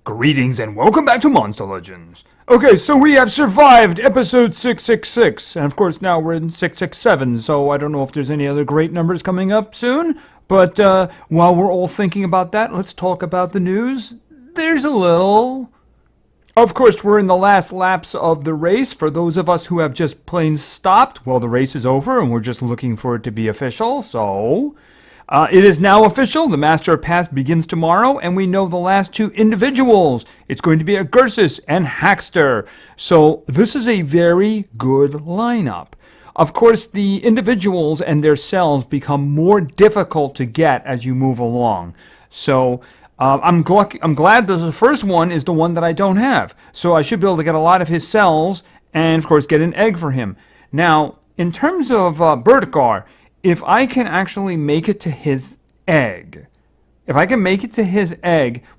Greetings and welcome back to Monster Legends. Okay, so we have survived episode 666, and of course now we're in 667, so I don't know if there's any other great numbers coming up soon, but while we're all thinking about that, let's talk about the news. There's a little... Of course, we're in the last laps of the race. For those of us who have just plain stopped, well, the race is over and we're just looking for it to be official, so... it is now official. The Master of Paths begins tomorrow, and we know the last two individuals. It's going to be Agursis and Hackster. So this is a very good lineup. Of course, the individuals and their cells become more difficult to get as you move along. So I'm glad that the first one is the one that I don't have. So I should be able to get a lot of his cells and, of course, get an egg for him. Now, in terms of Bertkar, if I can actually make it to his egg,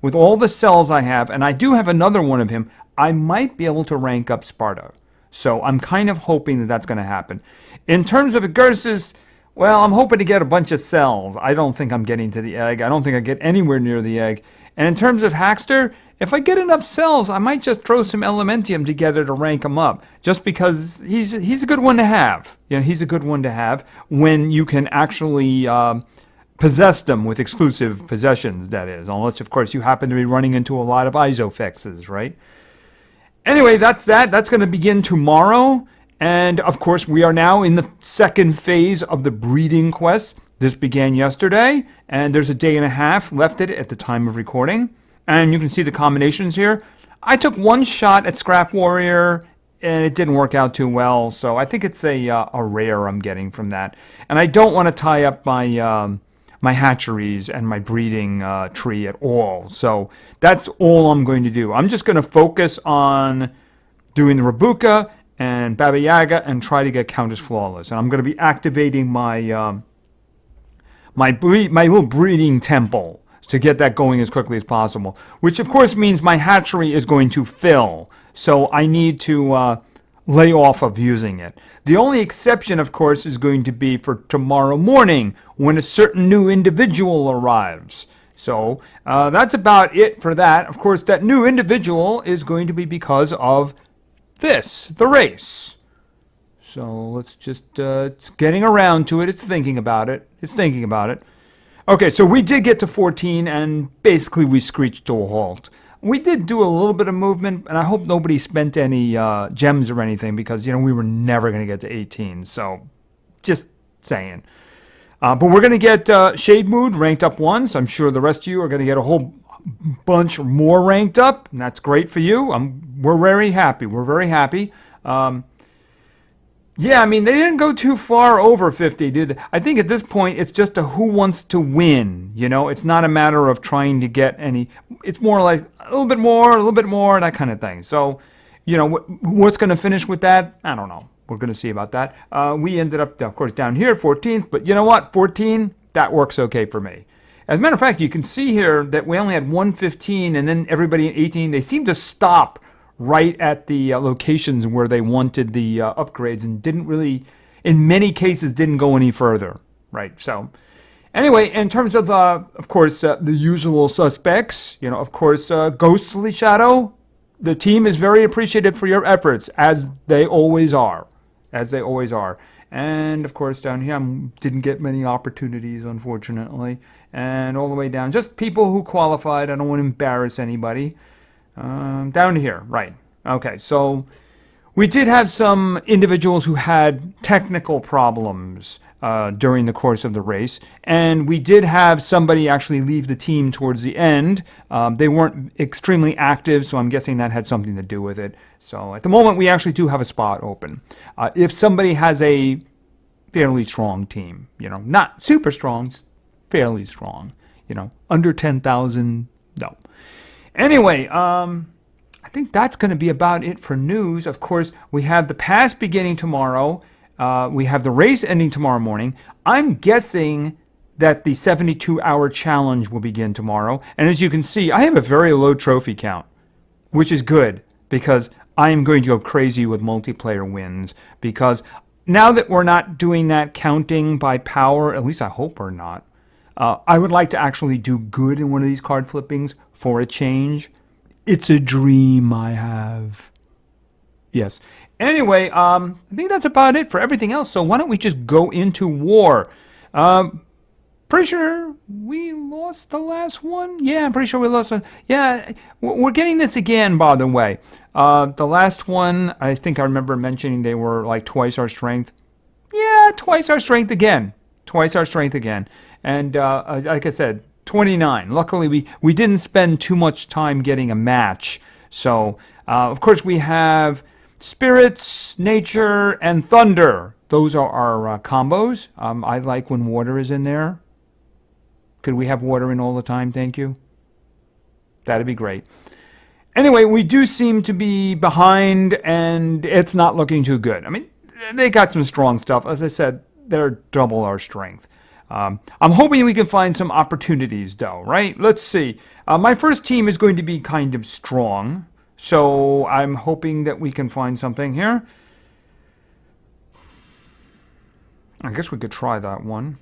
with all the cells I have, and I do have another one of him, I might be able to rank up Sparta. So I'm kind of hoping that that's going to happen. In terms of Agursis, well, I'm hoping to get a bunch of cells. I don't think I'm getting to the egg. I don't think I get anywhere near the egg. And in terms of Hackster, if I get enough cells, I might just throw some Elementium together to rank him up. Just because he's a good one to have. You know, he's a good one to have when you can actually possess them with exclusive possessions, that is. Unless, of course, you happen to be running into a lot of Isofexes, right? Anyway, that's that. That's going to begin tomorrow. And, of course, we are now in the second phase of the breeding quest. This began yesterday, and there's a day and a half left at the time of recording. And you can see the combinations here. I took one shot at Scrap Warrior, and it didn't work out too well. So I think it's a rare I'm getting from that. And I don't want to tie up my my hatcheries and my breeding tree at all. So that's all I'm going to do. I'm just going to focus on doing the Rabuka and Baba Yaga and try to get Countess Flawless. And I'm going to be activating my my little breeding temple to get that going as quickly as possible, which of course means my hatchery is going to fill, so I need to lay off of using it. The only exception, of course, is going to be for tomorrow morning when a certain new individual arrives. So that's about it for that. Of course, that new individual is going to be because of this, the race. So let's just, it's getting around to it. It's thinking about it. Okay, so we did get to 14, and basically we screeched to a halt. We did do a little bit of movement, and I hope nobody spent any gems or anything, because, you know, we were never going to get to 18, so just saying. But we're going to get Shade Mood ranked up once. I'm sure the rest of you are going to get a whole bunch more ranked up, and that's great for you. We're very happy. We're very happy. Yeah, I mean, they didn't go too far over 50, did they? I think at this point, it's just a who wants to win, you know? It's not a matter of trying to get any... It's more like a little bit more, that kind of thing. So, you know, what's going to finish with that? I don't know. We're going to see about that. We ended up, of course, down here at 14th, but you know what? 14, that works okay for me. As a matter of fact, you can see here that we only had 115, and then everybody at 18, they seem to stop right at the locations where they wanted the upgrades, and didn't really, in many cases, didn't go any further, right? So, anyway, in terms of course, the usual suspects, you know, of course, Ghostly Shadow, the team is very appreciative for your efforts, as they always are, And, of course, down here, I didn't get many opportunities, unfortunately, and all the way down, just people who qualified. I don't want to embarrass anybody. Down here, right. Okay, so we did have some individuals who had technical problems during the course of the race, and we did have somebody actually leave the team towards the end. They weren't extremely active, so I'm guessing that had something to do with it. So at the moment, we actually do have a spot open. If somebody has a fairly strong team, you know, not super strong, fairly strong, you know, under 10,000, no. Anyway, I think that's going to be about it for news. Of course, we have the pass beginning tomorrow. We have the race ending tomorrow morning. I'm guessing that the 72-hour challenge will begin tomorrow. And as you can see, I have a very low trophy count, which is good, because I am going to go crazy with multiplayer wins. Because now that we're not doing that counting by power, at least I hope we're not, I would like to actually do good in one of these card flippings for a change. It's a dream I have. Yes. Anyway, I think that's about it for everything else. So why don't we just go into war? Pretty sure we lost the last one. Yeah, I'm pretty sure we lost one. Yeah, we're getting this again, by the way. The last one, I think I remember mentioning they were like twice our strength. Yeah, twice our strength again. Twice our strength again. And like I said, 29. Luckily, we didn't spend too much time getting a match. So, of course, we have spirits, nature, and thunder. Those are our combos. I like when water is in there. Could we have water in all the time? Thank you. That'd be great. Anyway, we do seem to be behind, and it's not looking too good. I mean, they got some strong stuff. As I said, they're double our strength. I'm hoping we can find some opportunities, though, right? Let's see. My first team is going to be kind of strong, so I'm hoping that we can find something here. I guess we could try that one.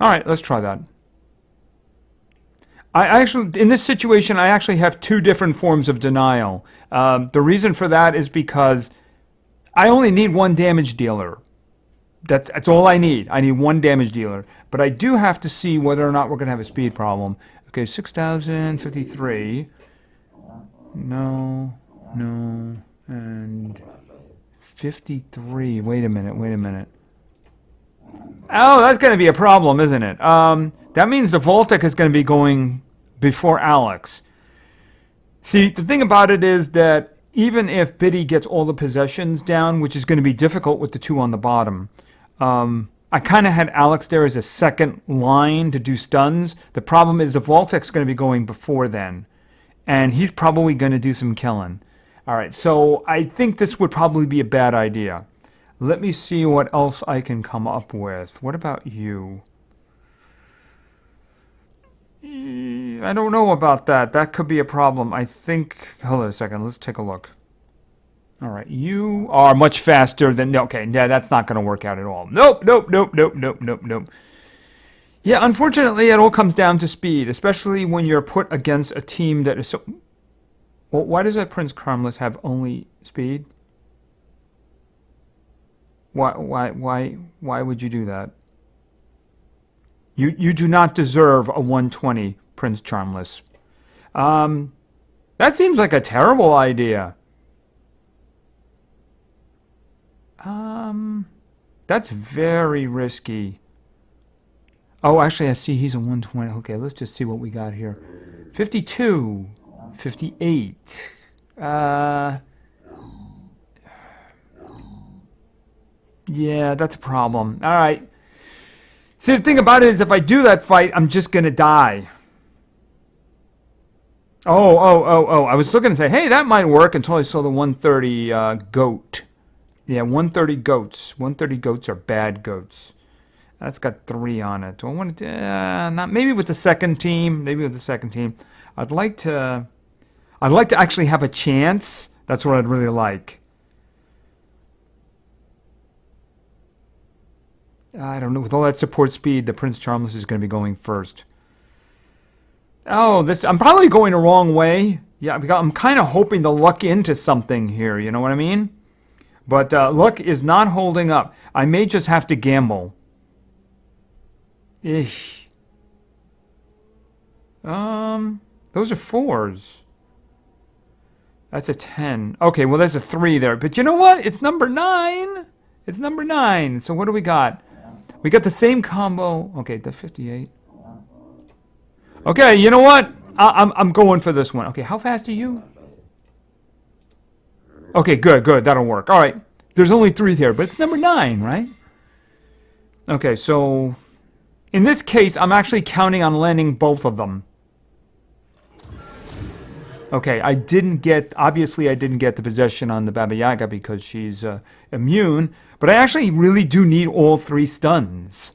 All right, let's try that. I actually, in this situation, I actually have two different forms of denial. The reason for that is because I only need one damage dealer. That's all I need. I need one damage dealer. But I do have to see whether or not we're going to have a speed problem. Okay, 6,053. No, and 53. Wait a minute. Oh, that's going to be a problem, isn't it? That means the Voltic is going to be going before Alex. See, the thing about it is that even if Biddy gets all the possessions down, which is going to be difficult with the two on the bottom, I kind of had Alex there as a second line to do stuns. The problem is the Voltic's going to be going before then, and he's probably going to do some killing. All right, so I think this would probably be a bad idea. Let me see what else I can come up with. What about you? I don't know about that. That could be a problem. I think... Hold on a second. Let's take a look. All right. You are much faster than... Okay, yeah, that's not going to work out at all. Nope. Yeah, unfortunately, it all comes down to speed, especially when you're put against a team that is so... Well, why does that Prince Carmless have only speed? Why would you do that? You do not deserve a 120, Prince Charmless. That seems like a terrible idea. That's very risky. Oh, actually, I see he's a 120. Okay, let's just see what we got here. 52, 58. Yeah, that's a problem. All right. See, the thing about it is if I do that fight, I'm just going to die. Oh. I was still going to say, hey, that might work until I saw the 130 goat. Yeah, 130 goats. 130 goats are bad goats. That's got 3 on it. Do I want to... not maybe with the second team. Maybe with the second team. I'd like to actually have a chance. That's what I'd really like. I don't know. With all that support speed, the Prince Charmless is going to be going first. Oh, I'm probably going the wrong way. Yeah, because I'm kind of hoping to luck into something here. You know what I mean? But luck is not holding up. I may just have to gamble. Ish. Those are 4s. That's a 10. Okay, well, there's a 3 there. But you know what? It's number 9. It's number 9. So what do we got? We got the same combo. Okay, the 58. Okay, you know what? I'm going for this one. Okay, how fast are you? Okay, good. That'll work. All right. There's only 3 here, but it's number 9, right? Okay, so in this case, I'm actually counting on landing both of them. Okay, obviously I didn't get the possession on the Baba Yaga because she's immune, but I actually really do need all 3 stuns.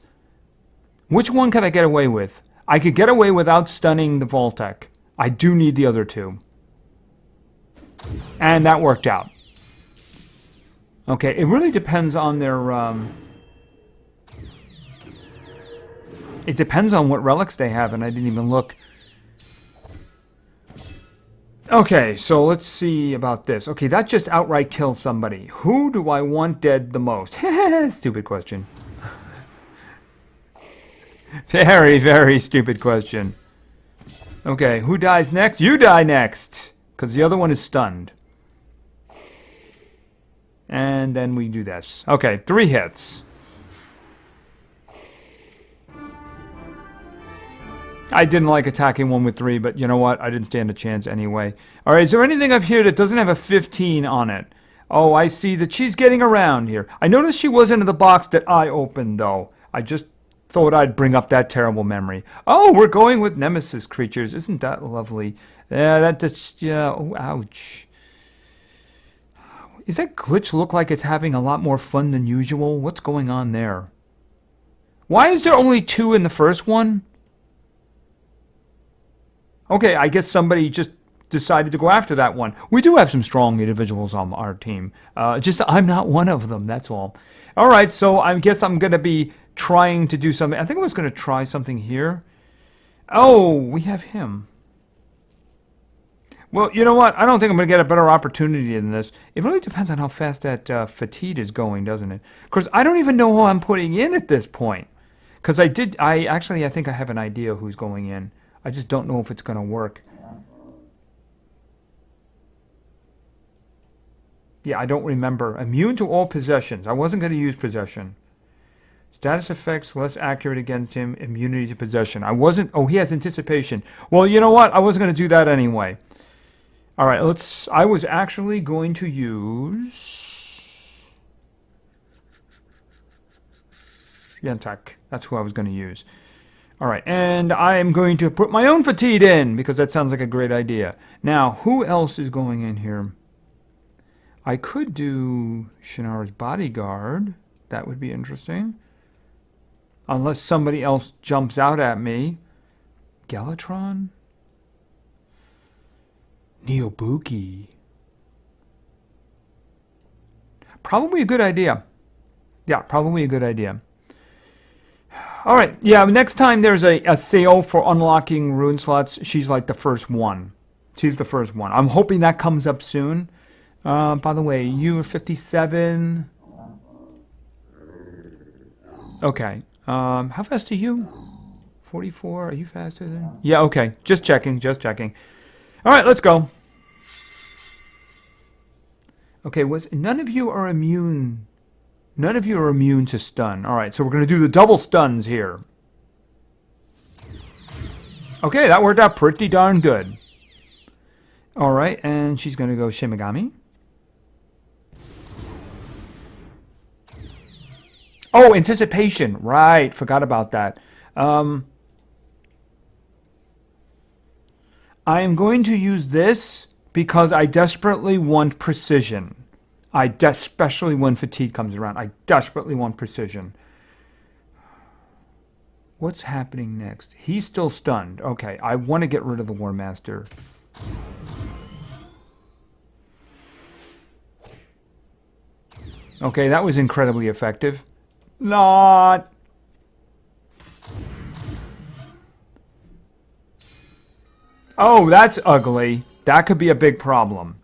Which one could I get away with? I could get away without stunning the Voltec. I do need the other 2. And that worked out. Okay, it really depends on their... It depends on what relics they have, and I didn't even look. Okay, so let's see about this. Okay, that just outright kills somebody. Who do I want dead the most? Stupid question. Very, very stupid question. Okay, who dies next? You die next! Because the other one is stunned. And then we do this. Okay, 3 hits. I didn't like attacking one with 3, but you know what? I didn't stand a chance anyway. Alright, is there anything up here that doesn't have a 15 on it? Oh, I see that she's getting around here. I noticed she wasn't in the box that I opened, though. I just thought I'd bring up that terrible memory. Oh, we're going with Nemesis creatures. Isn't that lovely? Yeah, that just... Yeah, oh, ouch. Does that glitch look like it's having a lot more fun than usual? What's going on there? Why is there only 2 in the first one? Okay, I guess somebody just decided to go after that one. We do have some strong individuals on our team. Just I'm not one of them, that's all. All right, so I guess I'm going to be trying to do something. I think I was going to try something here. Oh, we have him. Well, you know what? I don't think I'm going to get a better opportunity than this. It really depends on how fast that fatigue is going, doesn't it? Because I don't even know who I'm putting in at this point. Because I think I have an idea who's going in. I just don't know if it's going to work. Yeah, I don't remember. Immune to all possessions. I wasn't going to use possession. Status effects less accurate against him. Immunity to possession. I wasn't... Oh, he has anticipation. Well, you know what? I wasn't going to do that anyway. All right, let's... I was actually going to use... Yentak. That's who I was going to use. All right, and I am going to put my own fatigue in, because that sounds like a great idea. Now, who else is going in here? I could do Shannara's bodyguard. That would be interesting. Unless somebody else jumps out at me. Galatron? Neobuki. Probably a good idea. Yeah, probably a good idea. All right, yeah, next time there's a sale for unlocking rune slots, she's like the first one. She's the first one. I'm hoping that comes up soon. By the way, you are 57. Okay. How fast are you? 44? Are you faster than? Yeah, okay. Just checking, just checking. All right, let's go. Okay, none of you are immune. None of you are immune to stun. All right, so we're going to do the double stuns here. Okay, that worked out pretty darn good. All right, and she's going to go Shimigami. Oh, anticipation. Right, forgot about that. I am going to use this because I desperately want precision. Especially when fatigue comes around. I desperately want precision. What's happening next? He's still stunned. Okay, I want to get rid of the War Master. Okay, that was incredibly effective. Not. Oh, that's ugly. That could be a big problem.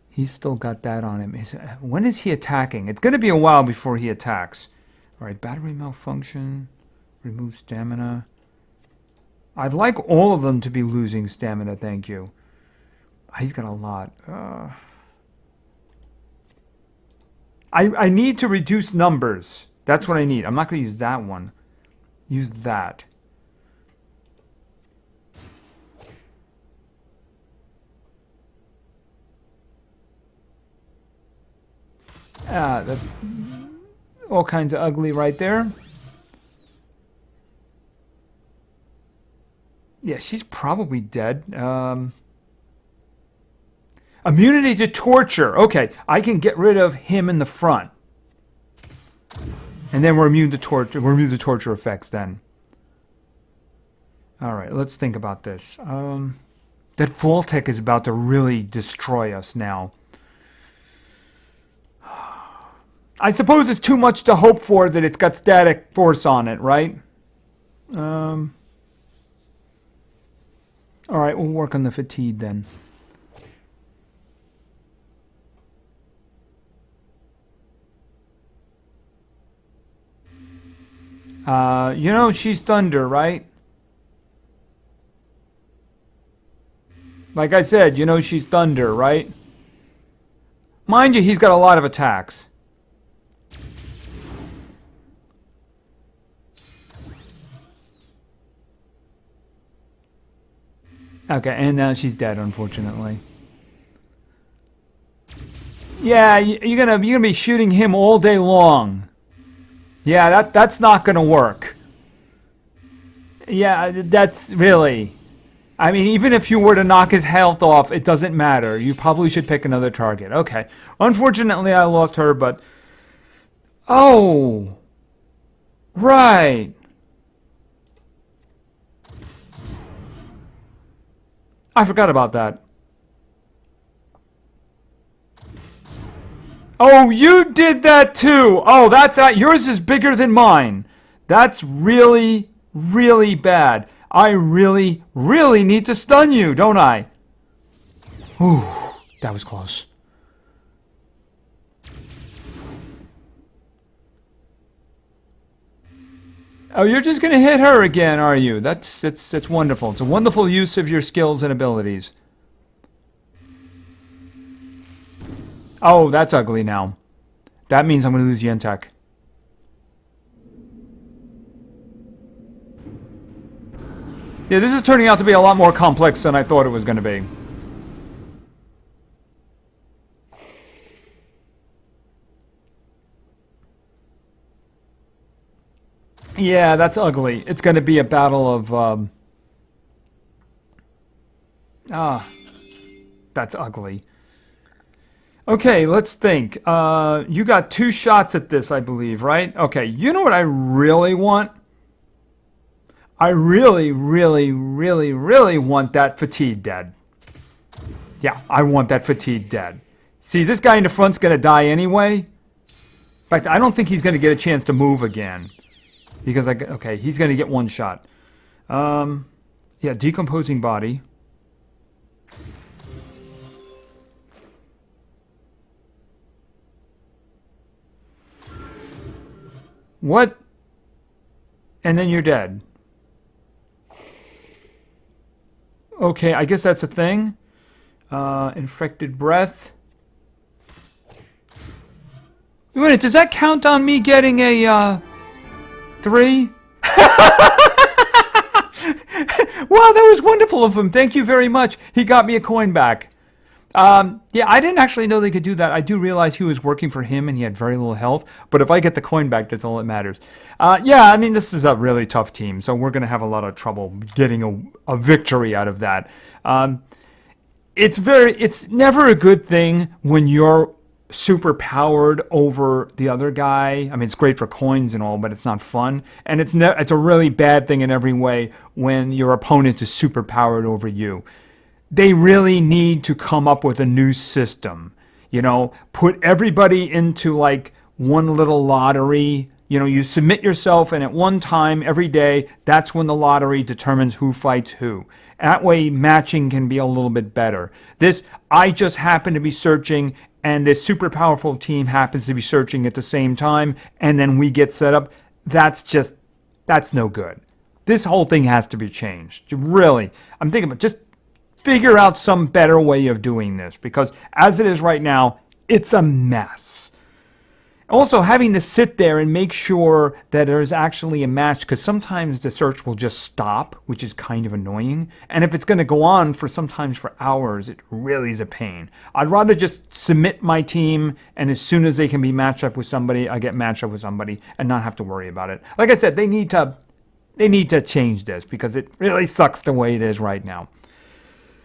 He's still got that on him. When is he attacking? It's going to be a while before he attacks. All right, battery malfunction. Remove stamina. I'd like all of them to be losing stamina, thank you. He's got a lot. I need to reduce numbers. That's what I need. I'm not going to use that one. Use that. That's all kinds of ugly right there. Yeah, she's probably dead. Immunity to torture. Okay, I can get rid of him in the front. And then we're immune to torture. We're immune to torture effects then. All right, let's think about this. That Vault-Tec is about to really destroy us now. I suppose it's too much to hope for that it's got static force on it, right? All right, we'll work on the fatigue then. You know she's thunder, right? Like I said, you know she's thunder, right? Mind you, he's got a lot of attacks. Okay, and now she's dead, unfortunately. Yeah, you're gonna be shooting him all day long. Yeah, that's not gonna work. Yeah, that's really. I mean, even if you were to knock his health off, it doesn't matter. You probably should pick another target. Okay. Unfortunately, I lost her, but... Oh! Right! I forgot about that. Oh, you did that too! Oh, that's... yours is bigger than mine. That's really, really bad. I really, really need to stun you, don't I? Ooh, that was close. Oh, you're just gonna hit her again, are you? That's wonderful. It's a wonderful use of your skills and abilities. Oh, that's ugly now. That means I'm gonna lose Yentek. Yeah, this is turning out to be a lot more complex than I thought it was going to be. Yeah, that's ugly. It's going to be a battle of... that's ugly. Okay, let's think. You got 2 shots at this, I believe, right? Okay, you know what I really want? I really, really, really, really want that fatigue dead. Yeah, I want that fatigue dead. See, this guy in the front's going to die anyway. In fact, I don't think he's going to get a chance to move again. Because, okay, he's going to get 1 shot. Yeah, decomposing body. What? And then you're dead. Okay, I guess that's a thing. Infected breath. Wait a minute, does that count on me getting a, 3? Wow, that was wonderful of him. Thank you very much. He got me a coin back. Yeah, I didn't actually know they could do that. I do realize he was working for him and he had very little health. But if I get the coin back, that's all that matters. Yeah, I mean, this is a really tough team. So we're going to have a lot of trouble getting a victory out of that. It's never a good thing when you're super powered over the other guy. I mean, it's great for coins and all, but it's not fun. And it's a really bad thing in every way when your opponent is super powered over you. They really need to come up with a new system. You know, put everybody into like one little lottery. You know, you submit yourself, and at one time every day, that's when the lottery determines who fights who. That way, matching can be a little bit better. This, I just happen to be searching, and this super powerful team happens to be searching at the same time, and then we get set up. That's no good. This whole thing has to be changed. Really, I'm thinking about just figure out some better way of doing this, because as it is right now, it's a mess. Also, having to sit there and make sure that there's actually a match, because sometimes the search will just stop, which is kind of annoying. And if it's going to go on for sometimes for hours, it really is a pain. I'd rather just submit my team, and as soon as they can be matched up with somebody, I get matched up with somebody and not have to worry about it. Like I said, they need to change this, because it really sucks the way it is right now.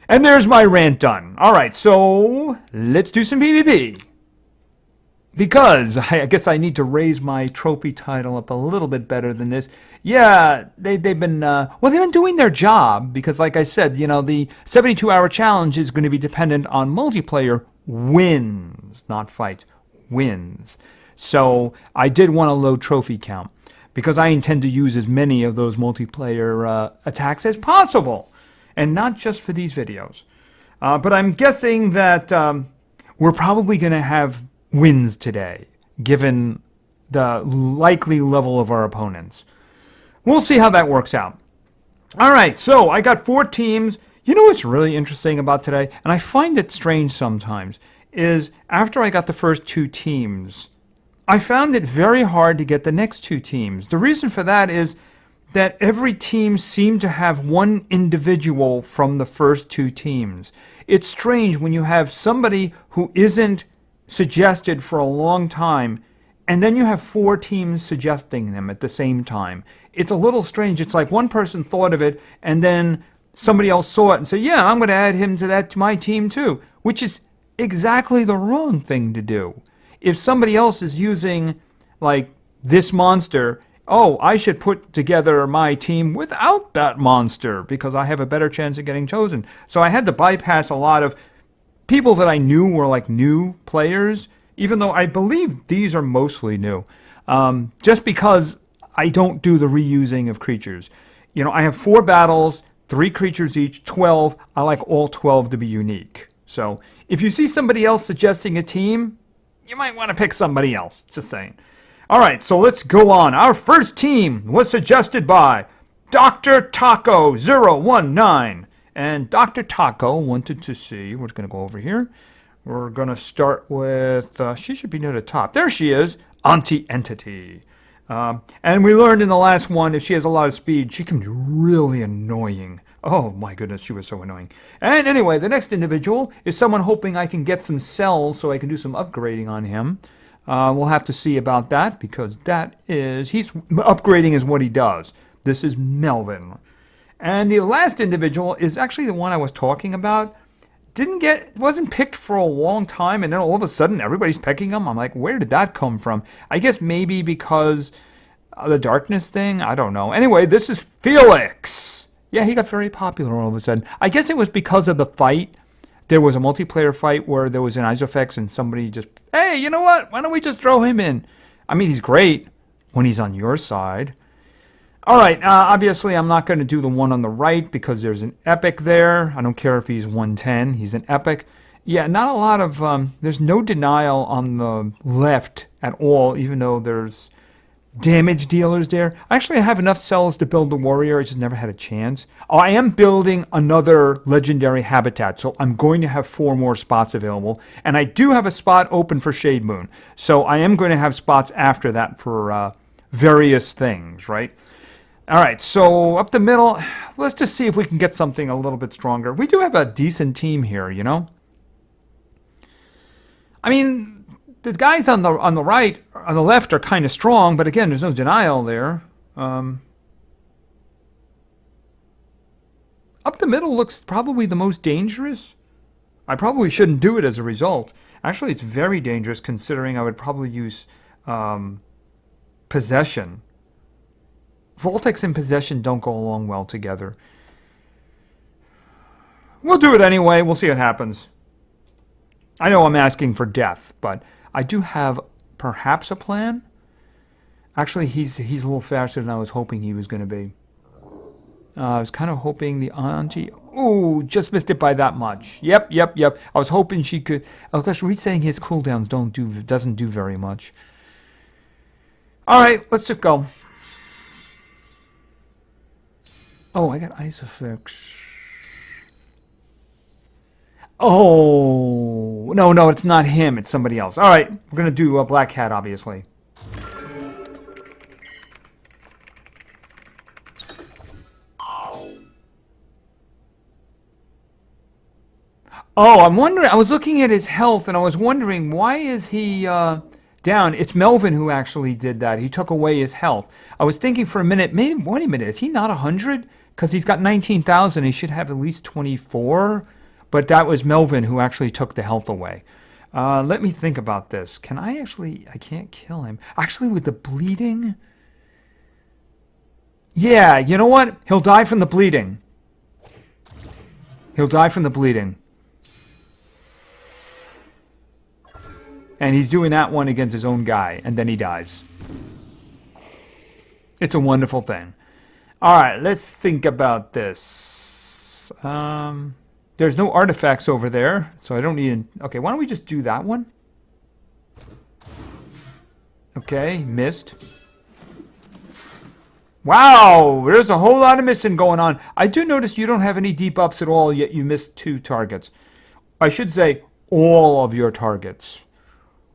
And there's my rant done. All right, so let's do some PvP. Because I guess I need to raise my trophy title up a little bit better than this. Yeah, they've been doing their job, because like I said, you know, the 72-hour challenge is going to be dependent on multiplayer wins, not fights, wins. So I did want a low trophy count, because I intend to use as many of those multiplayer attacks as possible. and not just for these videos. But I'm guessing that we're probably going to have wins today, given the likely level of our opponents. We'll see how that works out. All right, so I got 4 teams. You know what's really interesting about today, and I find it strange sometimes, is after I got the first 2 teams, I found it very hard to get the next 2 teams. The reason for that is that every team seemed to have one individual from the first 2 teams. It's strange when you have somebody who isn't suggested for a long time, and then you have 4 teams suggesting them at the same time. It's a little strange. It's like one person thought of it, and then somebody else saw it and said, yeah, I'm going to add him to my team too, which is exactly the wrong thing to do. If somebody else is using, like, this monster, oh, I should put together my team without that monster because I have a better chance of getting chosen. So I had to bypass a lot of people that I knew were like new players, even though I believe these are mostly new, just because I don't do the reusing of creatures. You know, I have 4 battles, 3 creatures each, 12. I like all 12 to be unique. So if you see somebody else suggesting a team, you might want to pick somebody else. Just saying. All right, so let's go on. Our first team was suggested by Dr. Taco 019. And Dr. Taco wanted to see, we're going to go over here. We're going to start with, she should be near the top. There she is, Anti-Entity. And we learned in the last one, if she has a lot of speed, she can be really annoying. Oh my goodness, she was so annoying. And anyway, the next individual is someone hoping I can get some cells so I can do some upgrading on him. We'll have to see about that because upgrading is what he does. This is Melvin. And the last individual is actually the one I was talking about. Wasn't picked for a long time, and then all of a sudden everybody's picking him. I'm like, where did that come from? I guess maybe because of the darkness thing. I don't know. Anyway, this is Felix. Yeah, he got very popular all of a sudden. I guess it was because of the fight. There was a multiplayer fight where there was an Isofix and somebody just, hey, you know what? Why don't we just throw him in? I mean, he's great when he's on your side. All right, obviously I'm not going to do the one on the right because there's an epic there. I don't care if he's 110. He's an epic. Yeah, not a lot of, there's no denial on the left at all, even though there's damage dealers there. Actually, I have enough cells to build the warrior. I just never had a chance. Oh, I am building another legendary habitat, so I'm going to have 4 more spots available. And I do have a spot open for Shade Moon, so I am going to have spots after that for various things, right? All right, so up the middle, let's just see if we can get something a little bit stronger. We do have a decent team here, you know? I mean, the guys on the right, on the left are kind of strong, but again, there's no denial there. Up the middle looks probably the most dangerous. I probably shouldn't do it as a result. Actually, it's very dangerous considering I would probably use Possession. Voltex and Possession don't go along well together. We'll do it anyway. We'll see what happens. I know I'm asking for death, but I do have perhaps a plan. Actually, he's a little faster than I was hoping he was going to be. I was kind of hoping the auntie... Ooh, just missed it by that much. Yep. I was hoping she could... Oh, gosh, resetting his cooldowns doesn't do very much. All right, let's just go. Oh, I got Isofix. Oh, no, it's not him. It's somebody else. All right, we're going to do a Black Cat, obviously. Oh, I'm wondering, I was looking at his health and I was wondering, why is he down? It's Melvin who actually did that. He took away his health. I was thinking for a minute, maybe, wait a minute, is he not 100? Because he's got 19,000, he should have at least 24. But that was Melvin who actually took the health away. Let me think about this. Can I actually, I can't kill him. Actually, with the bleeding? Yeah, you know what? He'll die from the bleeding. He'll die from the bleeding. And he's doing that one against his own guy, and then he dies. It's a wonderful thing. All right, let's think about this. else? There's no artifacts over there, so I don't need... Okay, why don't we just do that one? Okay, missed. Wow, there's a whole lot of missing going on. I do notice you don't have any debuffs at all, yet you missed 2 targets. I should say all of your targets.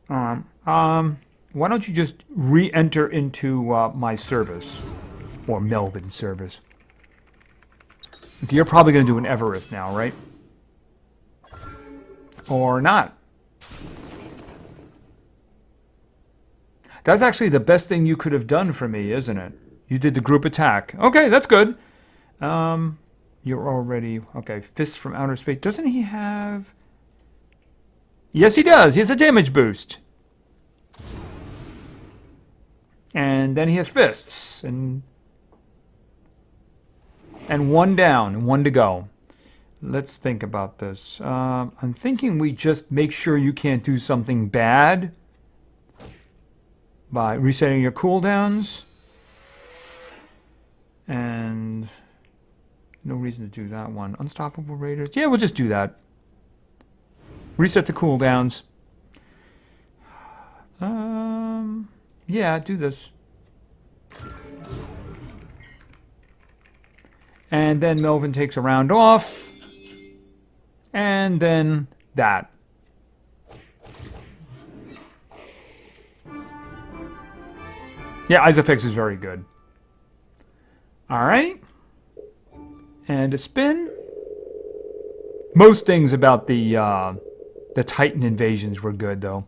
Why don't you just re-enter into my service, or Melvin's service? Okay, you're probably going to do an Everest now, right? Or not. That's actually the best thing you could have done for me, isn't it? You did the group attack. Okay, that's good. You're already... Okay, Fist from Outer Space. Doesn't he have... Yes, he does. He has a damage boost. And then he has Fists. And 1 down and 1 to go. Let's think about this. I'm thinking we just make sure you can't do something bad by resetting your cooldowns. And no reason to do that one. Unstoppable Raiders. Yeah, we'll just do that. Reset the cooldowns. Yeah, do this. And then Melvin takes a round off. And then that. Yeah, Isofix is very good. Alright. And a spin. Most things about the Titan invasions were good, though.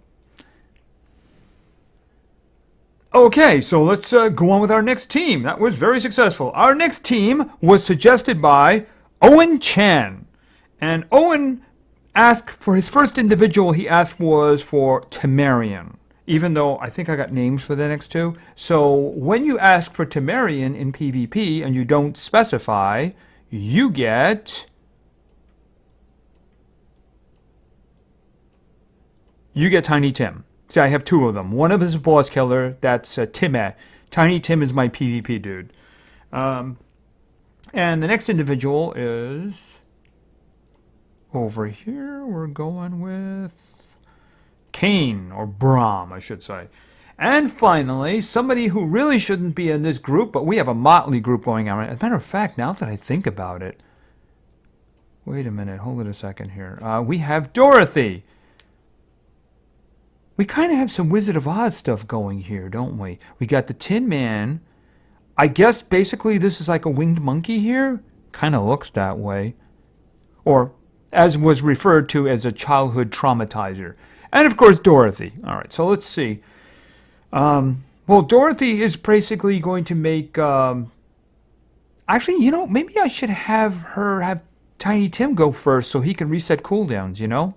Okay, so let's go on with our next team. That was very successful. Our next team was suggested by Owen Chan. And Owen asked for his first individual he asked was for Temerian. Even though I think I got names for the next 2. So when you ask for Temerian in PvP and you don't specify, you get... You get Tiny Tim. See, I have 2 of them. One of them is a boss killer. That's Time. Tiny Tim is my PvP dude. And the next individual is... Over here, we're going with... Kane, or Brahm, I should say. And finally, somebody who really shouldn't be in this group, but we have a motley group going on. As a matter of fact, now that I think about it... Wait a minute, hold it a second here. We have Dorothy. We kind of have some Wizard of Oz stuff going here, don't we? We got the Tin Man. I guess basically this is like a winged monkey here. Kind of looks that way. Or, as was referred to as a childhood traumatizer. And of course, Dorothy. All right, so let's see. Well, Dorothy is basically going to make... Actually, you know, maybe I should have Tiny Tim go first so he can reset cooldowns, you know?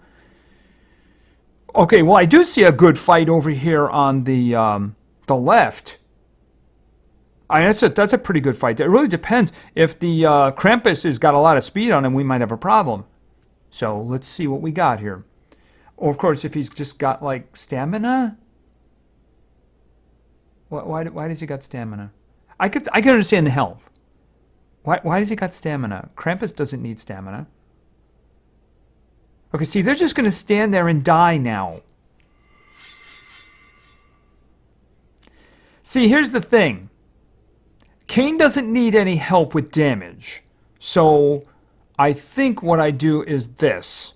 Okay, well, I do see a good fight over here on the left. That's a pretty good fight. It really depends. If the Krampus has got a lot of speed on him, we might have a problem. So let's see what we got here. Or, of course, if he's just got, like, stamina? Why does he got stamina? I can understand the health. Why does he got stamina? Krampus doesn't need stamina. Okay, see, they're just going to stand there and die now. See, here's the thing. Kane doesn't need any help with damage. So, I think what I do is this.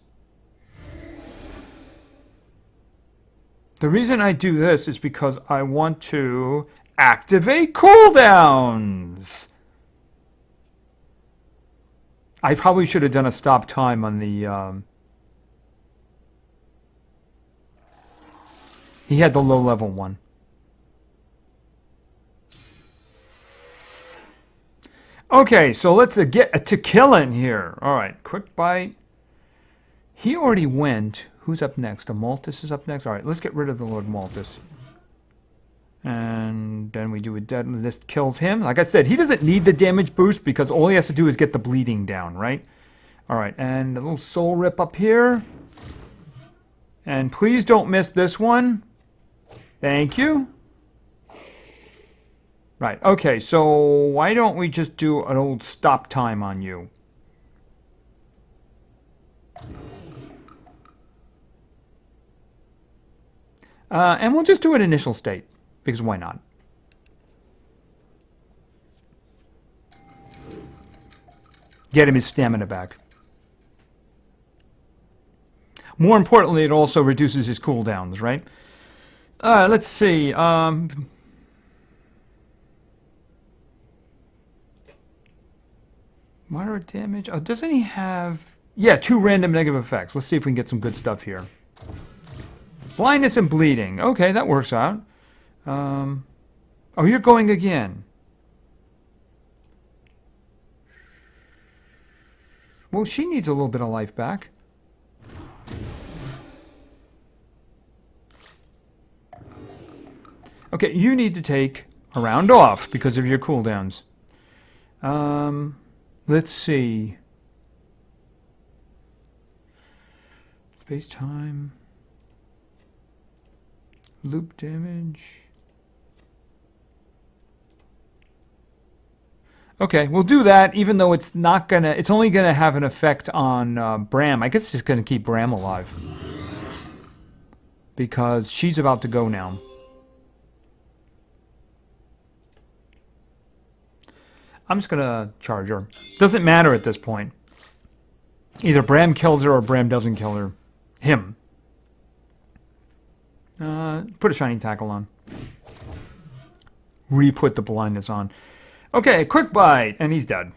The reason I do this is because I want to activate cooldowns. I probably should have done a stop time on the... He had the low level one. Okay, so let's get to killing here. All right, quick bite. He already went. Who's up next? Malthus is up next. All right, let's get rid of the Lord Malthus. And then we do a dead. This kills him. Like I said, he doesn't need the damage boost because all he has to do is get the bleeding down, right? All right, and a little soul rip up here. And please don't miss this one. Thank you. Right, okay, so why don't we just do an old stop time on you? And we'll just do an initial state, because why not? Get him his stamina back. More importantly, it also reduces his cooldowns, right? Let's see. Moderate damage. Oh, doesn't he have... Yeah, 2 random negative effects. Let's see if we can get some good stuff here. Blindness and bleeding. Okay, that works out. Oh, you're going again. Well, she needs a little bit of life back. Okay, you need to take a round off because of your cooldowns. Let's see. Space time. Loop damage. Okay, we'll do that, even though it's not gonna. It's only gonna have an effect on Bram. I guess it's just gonna keep Bram alive because she's about to go now. I'm just gonna charge her. Doesn't matter at this point. Either Bram kills her or Bram doesn't kill her. Him. Put a shining tackle on. Re-put the blindness on. Okay, quick bite, and he's dead.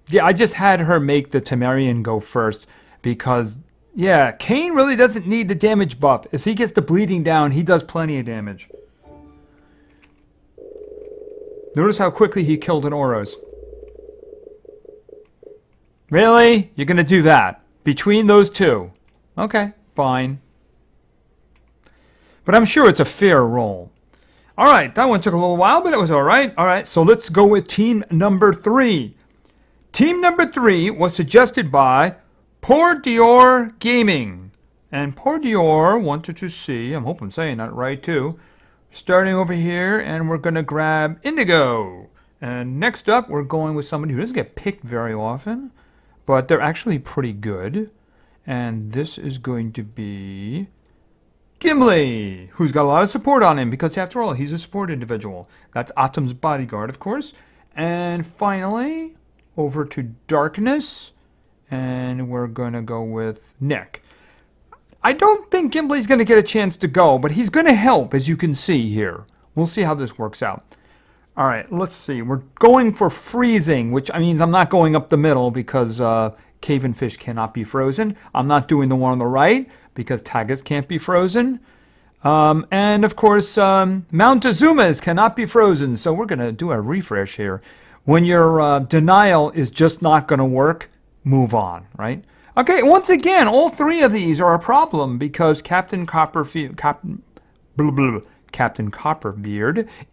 Yeah, I just had her make the Temerian go first because, yeah, Kane really doesn't need the damage buff. As he gets the bleeding down, he does plenty of damage. Notice how quickly he killed an Oros. Really? You're going to do that? Between those two? Okay, fine. But I'm sure it's a fair roll. Alright, that one took a little while, but it was alright. Alright, so let's go with team number 3. Team number 3 was suggested by Poor Dior Gaming. And Poor Dior wanted to see, I hope I'm saying that right too, starting over here, and we're going to grab Indigo. And next up, we're going with somebody who doesn't get picked very often, but they're actually pretty good. And this is going to be Gimli, who's got a lot of support on him, because after all, he's a support individual. That's Atom's bodyguard, of course. And finally, over to Darkness, and we're going to go with Nick. I don't think Gimli's going to get a chance to go, but he's going to help, as you can see here. We'll see how this works out. All right, let's see. We're going for freezing, which means I'm not going up the middle because Cave and Fish cannot be frozen. I'm not doing the one on the right because Tagus can't be frozen. And, of course, Montezuma's cannot be frozen, so we're going to do a refresh here. When your denial is just not going to work, move on, right? Okay, once again, all 3 of these are a problem because Captain Copperbeard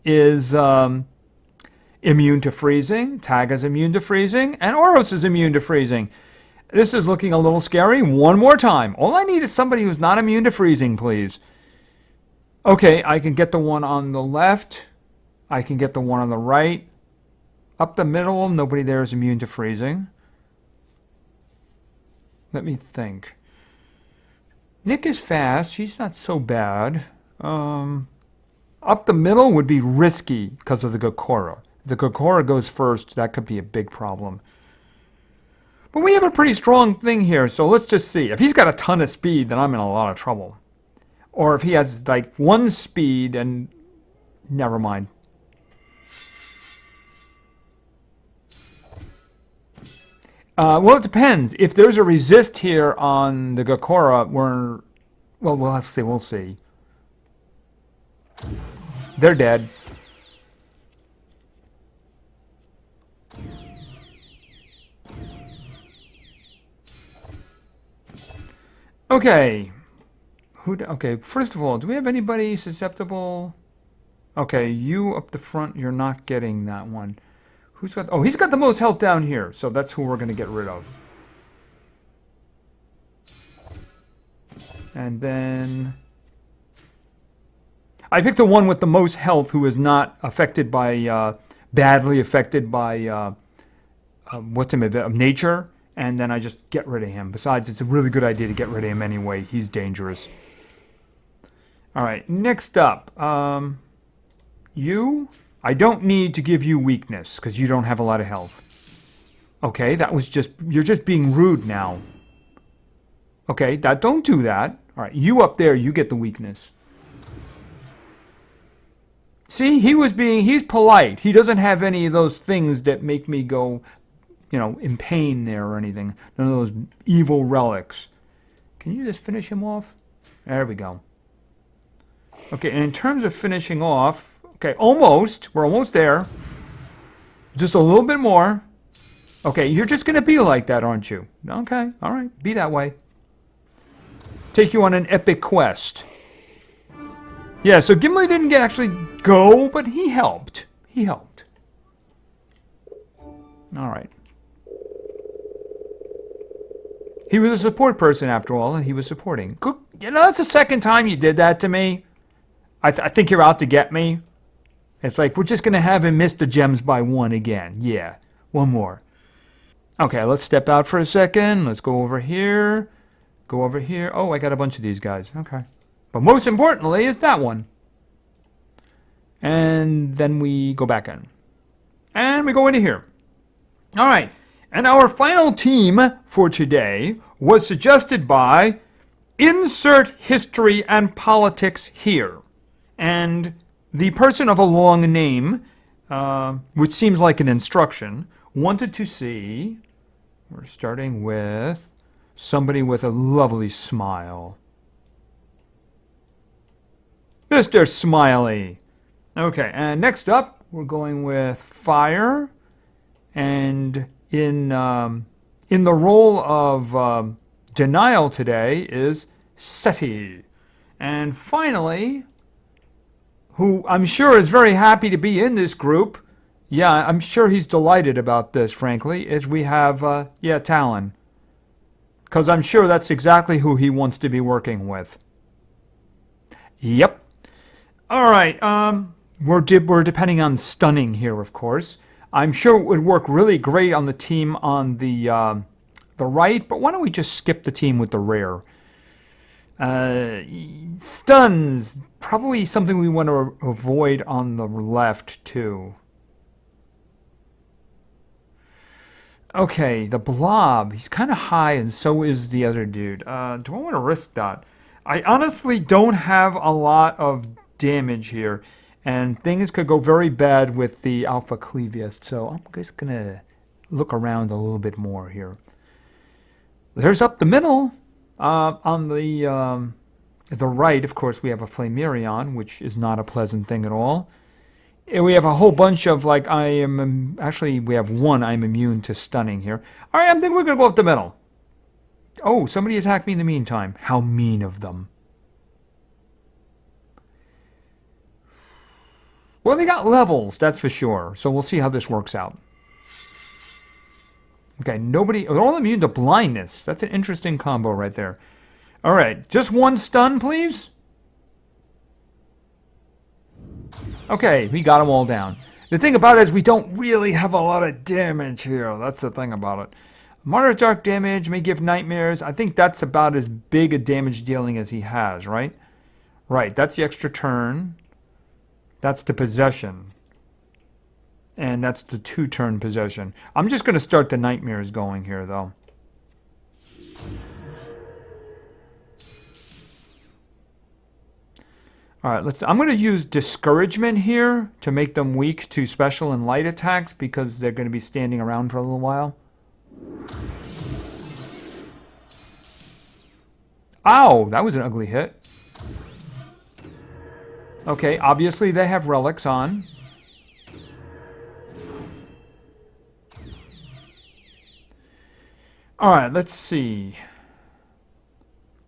is immune to freezing, Tag is immune to freezing, and Oros is immune to freezing. This is looking a little scary. One more time. All I need is somebody who's not immune to freezing, please. Okay, I can get the one on the left. I can get the one on the right. Up the middle, nobody there is immune to freezing. Let me think. Nick is fast. She's not so bad. Up the middle would be risky because of the Gokora. If the Gokora goes first, that could be a big problem. But we have a pretty strong thing here, so let's just see. If he's got a ton of speed, then I'm in a lot of trouble. Or if he has like 1 speed and... Never mind. Well, it depends. If there's a resist here on the Gokora, we're... Well, we'll have to see. We'll see. They're dead. Okay. Okay, first of all, do we have anybody susceptible? Okay, you up the front, you're not getting that one. Who's got... Oh, he's got the most health down here, so that's who we're going to get rid of. And then... I picked the one with the most health who is not affected by badly affected by nature, and then I just get rid of him. Besides, it's a really good idea to get rid of him anyway. He's dangerous. All right, next up, you. I don't need to give you weakness because you don't have a lot of health. Okay, that was you're just being rude now. Okay, don't do that. All right, you up there, you get the weakness. See, he's polite. He doesn't have any of those things that make me go, in pain there or anything. None of those evil relics. Can you just finish him off? There we go. Okay, and in terms of finishing off, okay, almost. We're almost there. Just a little bit more. Okay, you're just going to be like that, aren't you? Okay, all right, be that way. Take you on an epic quest. Yeah, so Gimli didn't actually go, but he helped. He helped. All right. He was a support person, after all, and he was supporting. That's the second time you did that to me. I think you're out to get me. It's like, we're just going to have him miss the gems by one again. Yeah, one more. Okay, let's step out for a second. Let's go over here. Go over here. Oh, I got a bunch of these guys. Okay. But most importantly is that one. And then we go back in. And we go into here. All right. And our final team for today was suggested by Insert History and Politics Here. And the person of a long name, which seems like an instruction, wanted to see, we're starting with somebody with a lovely smile. Mr. Smiley. Okay, and next up, we're going with Fire. And in the role of Denial today is Seti. And finally, who I'm sure is very happy to be in this group, yeah, I'm sure he's delighted about this, frankly, is we have, Talon. Because I'm sure that's exactly who he wants to be working with. Yep. All right, we're depending on stunning here, of course. I'm sure it would work really great on the team on the right, but why don't we just skip the team with the rare? Stuns, probably something we want to avoid on the left, too. Okay, the blob, he's kind of high, and so is the other dude. Do I want to risk that? I honestly don't have a lot of damage here, and things could go very bad with the Alpha Clevius, so I'm just going to look around a little bit more here. There's up the middle. On the right, of course, we have a Flamerion, which is not a pleasant thing at all. And we have a whole bunch of, we have one I'm immune to stunning here. All right, I think we're going to go up the middle. Oh, somebody attacked me in the meantime. How mean of them. Well, they got levels, that's for sure. So we'll see how this works out. Okay, they're all immune to blindness. That's an interesting combo right there. All right, just one stun, please. Okay, we got them all down. The thing about it is we don't really have a lot of damage here. That's the thing about it. Moderate dark damage may give nightmares. I think that's about as big a damage dealing as he has, right? Right, that's the extra turn. That's the possession. And that's the 2-turn possession. I'm just going to start the nightmares going here, though. All right, I'm going to use discouragement here to make them weak to special and light attacks because they're going to be standing around for a little while. Ow, that was an ugly hit. Okay, obviously they have relics on. All right, let's see.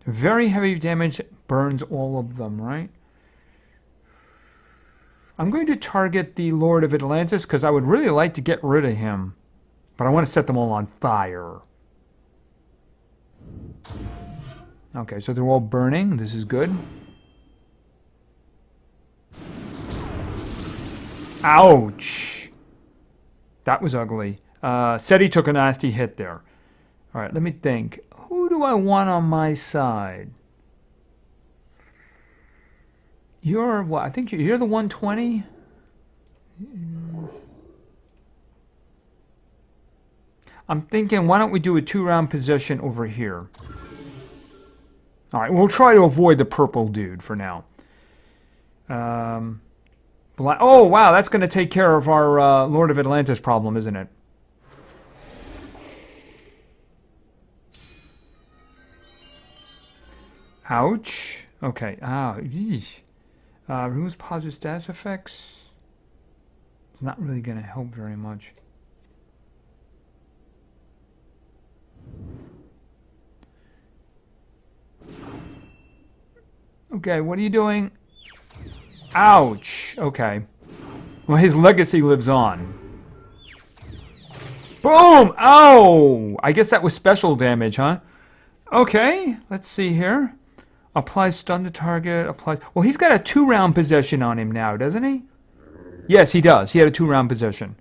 Very heavy damage burns all of them, right? I'm going to target the Lord of Atlantis because I would really like to get rid of him. But I want to set them all on fire. Okay, so they're all burning. This is good. Ouch! That was ugly. Seti took a nasty hit there. All right, let me think. Who do I want on my side? You're what? I think you're the 120. I'm thinking, why don't we do a 2-round position over here? All right, we'll try to avoid the purple dude for now. Oh, wow, that's going to take care of our Lord of Atlantis problem, isn't it? Ouch. Okay. Removes positive status effects. It's not really going to help very much. Okay, what are you doing? Ouch. Okay. Well, his legacy lives on. Boom! Oh! I guess that was special damage, huh? Okay, let's see here. Apply stun to target. Apply. Well, he's got a 2-round possession on him now, doesn't he? Yes, he does. He had a 2-round possession.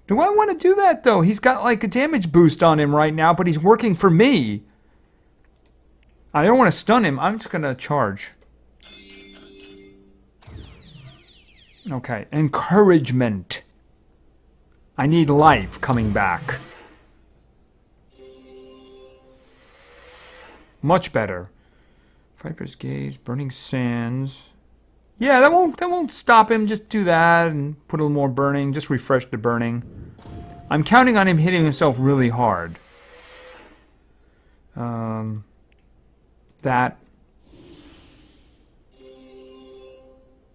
Do I want to do that, though? He's got like a damage boost on him right now, but he's working for me. I don't want to stun him. I'm just going to charge. Okay. Encouragement. I need life coming back. Much better. Viper's Gaze, Burning Sands. Yeah, that won't stop him. Just do that and put a little more burning. Just refresh the burning. I'm counting on him hitting himself really hard. That.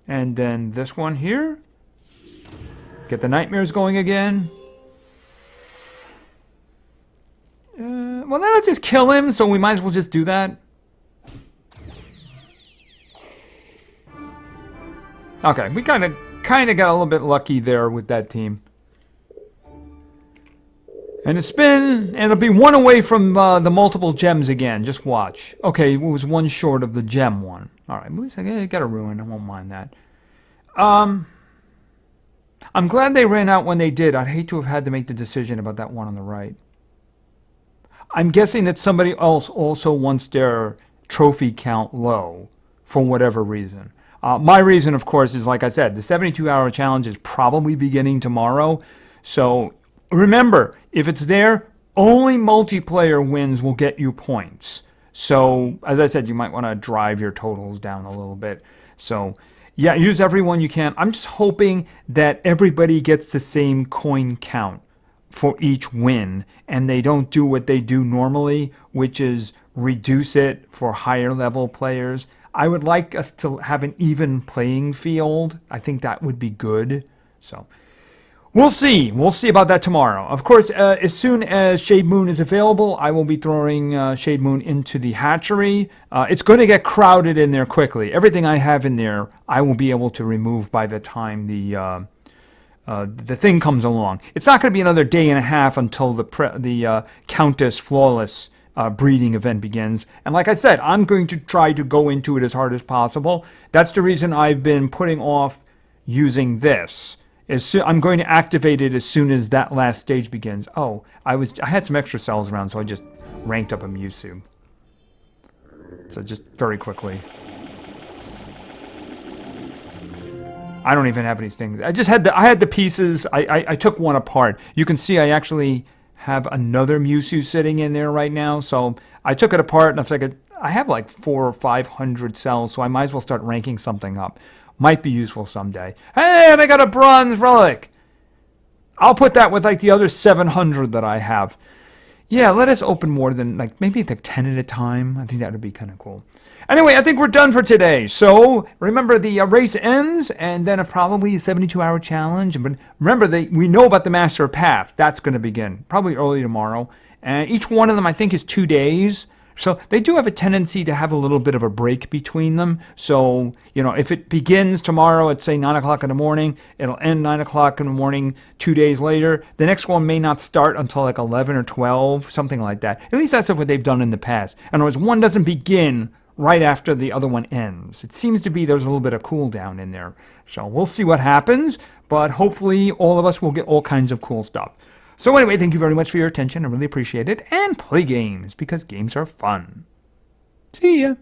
And then this one here. Get the nightmares going again. Well, now let's just kill him, so we might as well just do that. Okay, we kind of got a little bit lucky there with that team. And a spin, and it'll be 1 away from the multiple gems again. Just watch. Okay, it was 1 short of the gem one. All right, at least I got a ruin. I won't mind that. I'm glad they ran out when they did. I'd hate to have had to make the decision about that one on the right. I'm guessing that somebody else also wants their trophy count low for whatever reason. My reason, of course, is like I said, the 72-hour challenge is probably beginning tomorrow. So remember, if it's there, only multiplayer wins will get you points. So as I said, you might want to drive your totals down a little bit. So yeah, use every one you can. I'm just hoping that everybody gets the same coin count for each win, and they don't do what they do normally, which is reduce it for higher level players. I would like us to have an even playing field. I think that would be good. So we'll see. We'll see about that tomorrow. Of course, as soon as Shade Moon is available, I will be throwing Shade Moon into the hatchery. It's going to get crowded in there quickly. Everything I have in there, I will be able to remove by the time the thing comes along. It's not going to be another day and a half until the Countess Flawless breeding event begins. And like I said, I'm going to try to go into it as hard as possible. That's the reason I've been putting off using this. I'm going to activate it as soon as that last stage begins. Oh, I had some extra cells around, so I just ranked up a Mewtwo. So just very quickly. I don't even have anything. I had the pieces. I took one apart. You can see I actually have another Mewtwo sitting in there right now. So I took it apart, and I was like, I have like 400 or 500 cells, so I might as well start ranking something up. Might be useful someday. Hey, and I got a bronze relic. I'll put that with like the other 700 that I have. Yeah, let us open more than like maybe like 10 at a time. I think that would be kind of cool. Anyway, I think we're done for today. So remember, the race ends, and then probably a 72-hour challenge. But remember, we know about the Master Path. That's going to begin probably early tomorrow. And each one of them, I think, is 2 days. So they do have a tendency to have a little bit of a break between them. So, if it begins tomorrow at, say, 9 o'clock in the morning, it'll end 9 o'clock in the morning 2 days later. The next one may not start until like 11 or 12, something like that. At least that's what they've done in the past. In other words, one doesn't begin right after the other one ends. It seems to be there's a little bit of cooldown in there. So we'll see what happens, but hopefully all of us will get all kinds of cool stuff. So anyway, thank you very much for your attention. I really appreciate it. And play games, because games are fun. See ya.